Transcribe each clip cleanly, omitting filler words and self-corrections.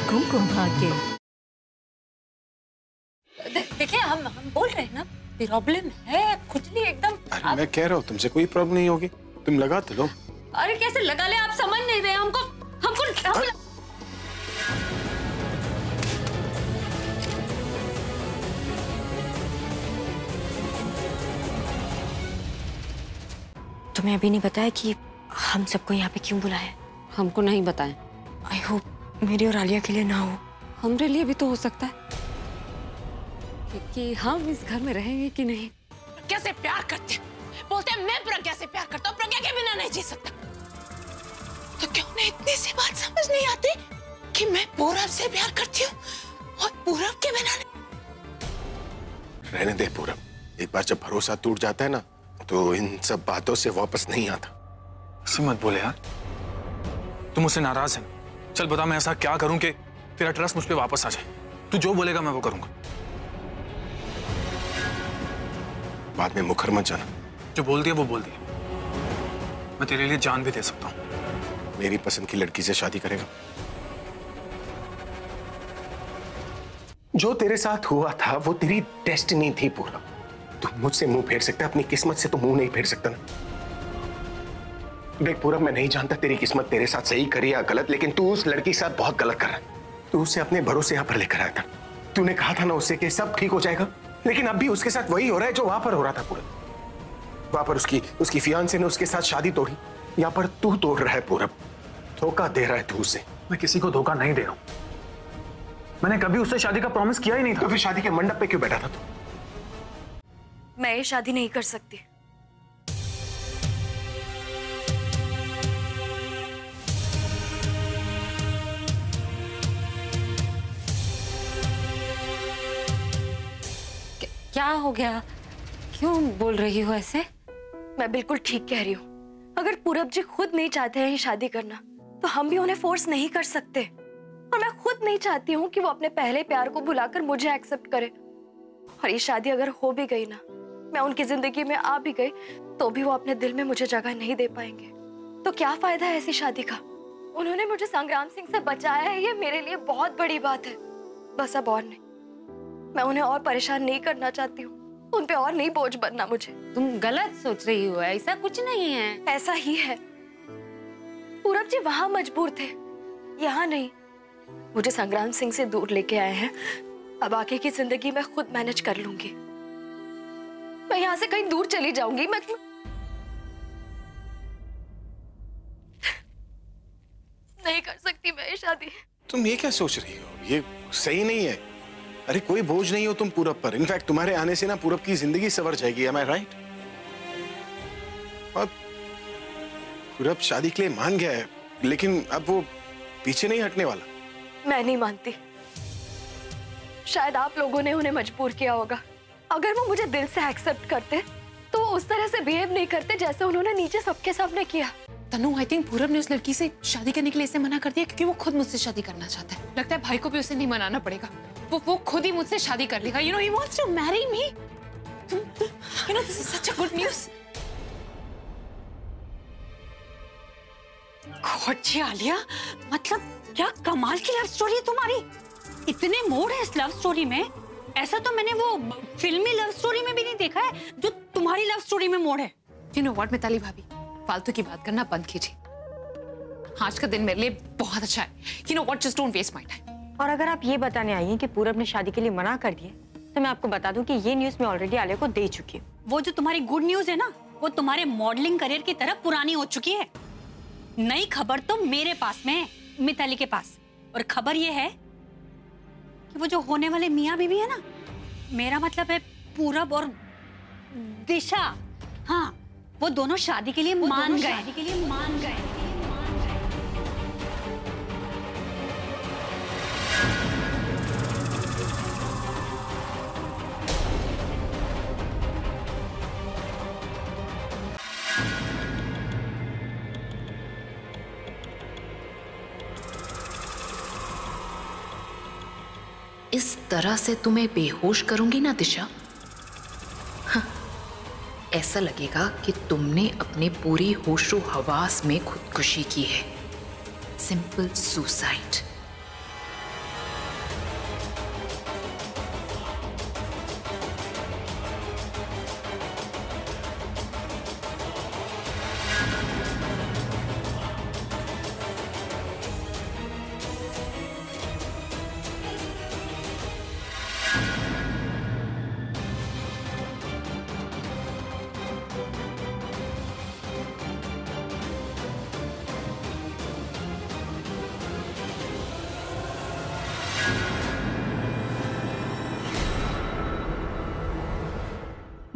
कुमकुम भाग्य। देखिए हम बोल रहे हैं ना, प्रॉब्लम है कुछ नहीं एकदम। अरे मैं कह रहा हूँ तुमसे कोई प्रॉब्लम नहीं होगी, तुम लगा तो लो। अरे कैसे लगा ले, आप समझ नहीं रहे हमको। तुम्हें अभी नहीं बताया कि हम सबको यहाँ पे क्यों बुलाया है? हमको नहीं बताएं। आई होप मेरी और आलिया के लिए ना हो। हमारे लिए भी तो हो सकता है कि हम इस घर में रहेंगे कि नहीं। कैसे प्यार करते हैं? बोलते हैं मैं प्रज्ञा से प्यार करता हूँ, प्रज्ञा के बिना नहीं जी सकता। तो क्यों उन्हें इतनी सी बात समझ नहीं आती कि मैं पूरब से प्यार करती हूँ और पूरब के बिना नहीं। रहने दे पूरब, एक बार जब भरोसा टूट जाता है ना तो इन सब बातों से वापस नहीं आता। ऐसे मत बोले यार, तुम मुझसे नाराज है। चल बता मैं ऐसा क्या करूं कि तेरा ट्रस्ट मुझ पे वापस आ जाए। तू जो बोलेगा मैं वो करूंगा। बाद में मुखर मत जाना। जो बोल दिया वो बोल दिया। मैं तेरे लिए जान भी दे सकता हूं। मेरी पसंद की लड़की से शादी करेगा? जो तेरे साथ हुआ था वो तेरी डेस्टिनी थी पूरब। तू मुझसे मुंह फेर सकता है, अपनी किस्मत से तो मुंह नहीं फेर सकता ना। देख पूरब, मैं नहीं जानता तेरी किस्मत तेरे साथ सही करी या गलत, लेकिन तू उस लड़की के साथ बहुत गलत कर रहा है। तू उसे अपने भरोसे यहाँ पर लेकर आया था। तूने कहा था ना उससे कि सब ठीक हो जाएगा, लेकिन अब भी उसके साथ वही हो रहा है जो वहां पर हो रहा था पूरब। वहां पर उसकी फियांसे ने उसके साथ शादी तोड़ी, यहाँ पर तू तोड़ रहा है पूरब। धोखा दे रहा है तू उसे। मैं किसी को धोखा नहीं दे रहा हूं। मैंने कभी उससे शादी का प्रॉमिस किया ही नहीं था। तो फिर शादी के मंडप पे क्यों बैठा था तू? मैं ये शादी नहीं कर सकती। क्या हो गया, क्यों बोल रही हो ऐसे? मैं बिल्कुल ठीक कह रही हूँ। अगर पूरब जी खुद नहीं चाहते हैं ये शादी करना तो हम भी उन्हें फोर्स नहीं कर सकते। और मैं खुद नहीं चाहती हूँ कि वो अपने पहले प्यार को भुलाकर मुझे एक्सेप्ट करे। और ये शादी अगर हो भी गई ना, मैं उनकी जिंदगी में आ भी गई, तो भी वो अपने दिल में मुझे जगह नहीं दे पाएंगे। तो क्या फायदा है ऐसी शादी का? उन्होंने मुझे संग्राम सिंह से बचाया है, ये मेरे लिए बहुत बड़ी बात है। बस अब और नहीं। मैं उन्हें और परेशान नहीं करना चाहती हूँ, उन पे और नहीं बोझ बनना मुझे। तुम गलत सोच रही हो, ऐसा कुछ नहीं है। ऐसा ही है। पूरब जी वहां मजबूर थे, यहाँ नहीं। मुझे संग्राम सिंह से दूर लेके आए हैं। अब आगे की जिंदगी मैं खुद मैनेज कर लूंगी। मैं यहाँ से कहीं दूर चली जाऊंगी। मैं नहीं कर सकती मैं ये शादी। तुम ये क्या सोच रही हो? ये सही नहीं है। अरे कोई बोझ नहीं हो तुम पूरब पर। इनफैक्ट तुम्हारे आने से ना पूरब की जिंदगी संवर जाएगी। एम आई राइट? और पूरब शादी के लिए मान गया है, लेकिन अब वो पीछे नहीं हटने वाला। मैं नहीं मानती। शायद आप लोगों ने उन्हें मजबूर किया होगा। अगर वो मुझे दिल से एक्सेप्ट करते तो वो उस तरह से बिहेव नहीं करते जैसे उन्होंने नीचे सबके सामने किया। तनु, आई थिंक पूरब ने उस लड़की से शादी करने के लिए इसे मना कर दिया क्योंकि वो खुद मुझसे शादी करना चाहता है। लगता है भाई को भी उसे नहीं मनाना पड़ेगा। वो खुद ही मुझसे शादी कर लेगा। You know, he wants to marry me. You know, this is such a good news. God ji Alia, मतलब क्या कमाल की लव स्टोरी है तुम्हारी। इतने मोड़ है इस लव स्टोरी में। ऐसा तो मैंने वो फिल्मी लव स्टोरी में भी नहीं देखा है जो तुम्हारी लव स्टोरी में मोड़ है। You know what, मिताली भाभी, फालतू की बात करना बंद कीजिए। आज का दिन मेरे लिए बहुत अच्छा है। You know what, just don't waste my time. और अगर आप ये बताने आई हैं कि पूरब ने शादी के लिए मना कर दिए, तो मैं आपको बता दूं कि ये न्यूज़ मैं ऑलरेडी आलिया को दे चुकी हूँ। वो जो तुम्हारी गुड न्यूज है ना, वो तुम्हारे मॉडलिंग करियर की तरह पुरानी हो चुकी है। नई खबर तो मेरे पास में है, मिताली के पास। और खबर ये है कि वो जो होने वाले मियाँ बीवी है ना, मेरा मतलब है पूरब और दिशा, हाँ, वो दोनों शादी के लिए मान गए। इस तरह से तुम्हें बेहोश करूंगी ना दिशा, हाँ, ऐसा लगेगा कि तुमने अपने पूरी होशो हवास में खुदकुशी की है। Simple suicide.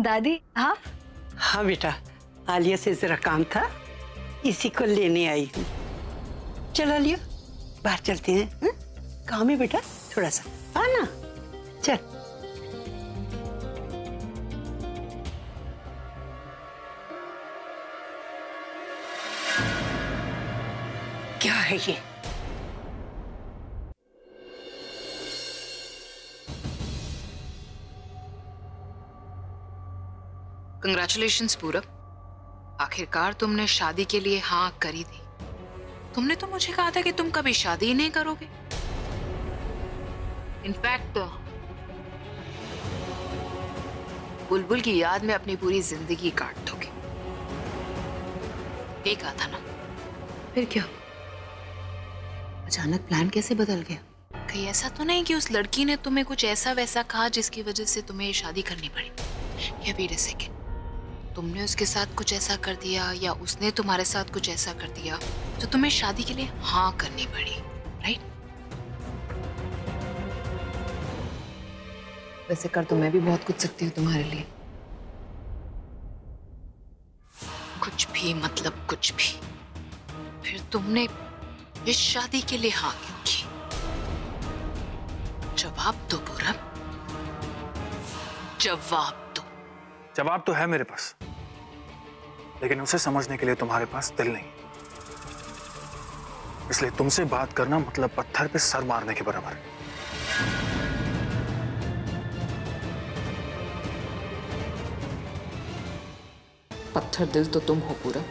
दादी आप? हाँ बेटा, आलिया से जरा काम था, इसी को लेने आई हूँ। चल आलिया, बाहर चलते हैं। हा? काम है बेटा थोड़ा सा, हाँ ना, चल। क्या है ये? कंग्रेचुलेशंस पूरब, आखिरकार तुमने शादी के लिए हाँ करी थी। तुमने तो मुझे कहा था कि तुम कभी शादी ही नहीं करोगे। इनफैक्ट बुलबुल की याद में अपनी पूरी जिंदगी काट दोगे, ये कहा था ना। फिर क्या, अचानक प्लान कैसे बदल गया? कहीं ऐसा तो नहीं कि उस लड़की ने तुम्हें कुछ ऐसा वैसा कहा जिसकी वजह से तुम्हें शादी करनी पड़ी? या वेट अ सेकंड, तुमने उसके साथ कुछ ऐसा कर दिया या उसने तुम्हारे साथ कुछ ऐसा कर दिया जो तुम्हें शादी के लिए हाँ करनी पड़ी, राइट? वैसे कर तो मैं भी बहुत कुछ सकती हूँ तुम्हारे लिए। कुछ भी मतलब कुछ भी। फिर तुमने इस शादी के लिए हाँ क्यों की? जवाब दो पूरब, जवाब दो। जवाब तो है मेरे पास, लेकिन उसे समझने के लिए तुम्हारे पास दिल नहीं। इसलिए तुमसे बात करना मतलब पत्थर पे सर मारने के बराबर। पत्थर दिल तो तुम हो पूरब,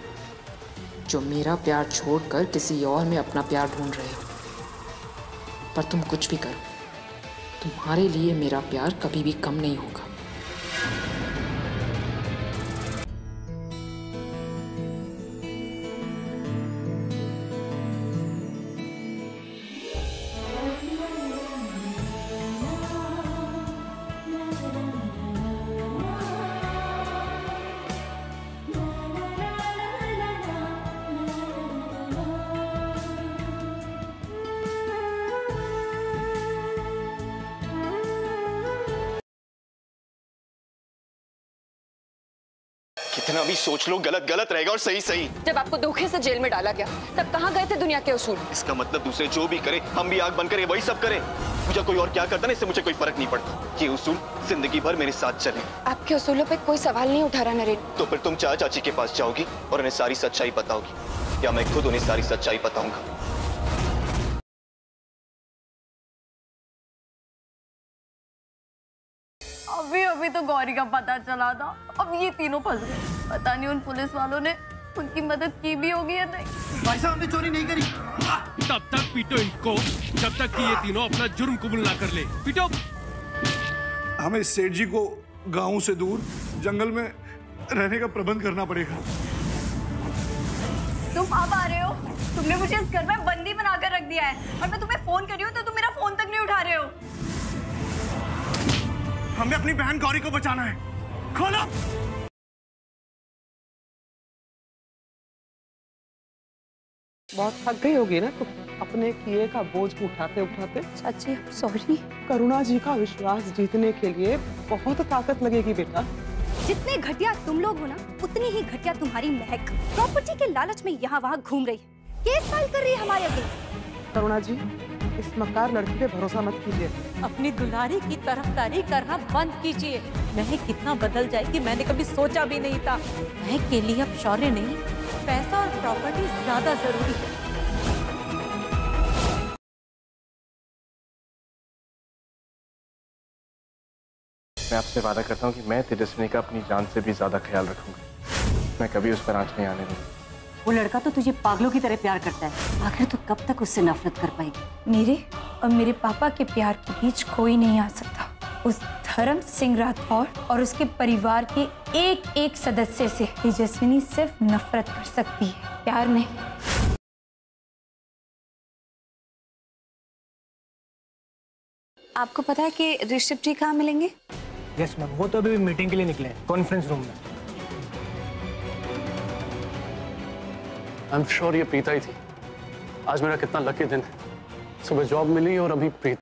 जो मेरा प्यार छोड़कर किसी और में अपना प्यार ढूंढ रहे हो। पर तुम कुछ भी करो, तुम्हारे लिए मेरा प्यार कभी भी कम नहीं होगा। कितना भी सोच लो, गलत गलत रहेगा और सही सही। जब आपको धोखे से जेल में डाला गया तब कहाँ गए थे दुनिया के उसूल? इसका मतलब दूसरे जो भी करे हम भी आग बंद करें, वही सब करें। मुझे कोई और क्या करता ना, इससे मुझे कोई फर्क नहीं पड़ता। ये उसूल जिंदगी भर मेरे साथ चले। आपके उसूलों पे कोई सवाल नहीं उठा रहा नरेन। तो फिर तुम चाचा चाची के पास जाओगी और उन्हें सारी सच्चाई बताओगी, या मैं खुद उन्हें सारी सच्चाई बताऊंगा? अभी तो गौरी का पता चला था, अब ये तीनों फंस गए। पता नहीं उन पुलिस वालों ने उनकी मदद की भी होगी या नहीं। भाई साहब, हमने चोरी नहीं करी। तब तक पीटो इनको जब तक कि ये तीनों अपना जुर्म कबूल ना कर ले। पीटो। हमें सेठ जी को गांव से दूर जंगल में रहने का प्रबंध करना पड़ेगा। तुम अब आ रहे हो? तुमने मुझे इस घर में बंदी बनाकर रख दिया है और मैं तुम्हें फोन कर रही हूँ तो तुम मेरा फोन तक नहीं उठा रहे हो। हमें अपनी बहन गौरी को बचाना है। खोलो। बहुत थक गई होगी ना तुम अपने किए का बोझ उठाते उठाते। चाची सॉरी। करुणा जी का विश्वास जीतने के लिए बहुत ताकत लगेगी बेटा। जितने घटिया तुम लोग हो ना, उतनी ही घटिया तुम्हारी महक। प्रॉपर्टी के लालच में यहाँ वहाँ घूम रही है, केस फाइल कर रही है हमारे अगेंस्ट। करुणा जी, इस मक्कार लड़की पे भरोसा मत कीजिए। अपनी दुलारी की तरफदारी करना बंद कीजिए। महक कितना बदल जाएगी मैंने कभी सोचा भी नहीं था। महक के लिए अब शौर्य नहीं, पैसा और प्रॉपर्टी ज्यादा जरूरी है। मैं आपसे वादा करता हूँ कि मैं तेजस्विनी का अपनी जान से भी ज्यादा ख्याल रखूंगा। मैं कभी उस पर आंच नहीं आने दूंगा। वो लड़का तो तुझे पागलों की तरह प्यार करता है, आखिर तू कब तक उससे नफरत कर पाएगी? मेरे और मेरे पापा के प्यार के बीच कोई नहीं आ सकता। उस धर्म सिंह राठौर और उसके परिवार के एक एक सदस्य से तेजस्विनी सिर्फ नफरत कर सकती है, प्यार नहीं। आपको पता है कि ऋषभ जी कहाँ मिलेंगे? यस मैम, वो तो अभी मीटिंग के लिए निकले हैं कॉन्फ्रेंस रूम में। आई एम श्योर ये प्रीता ही थी। आज मेरा कितना लकी दिन है, सुबह जॉब मिली और अभी प्रीता।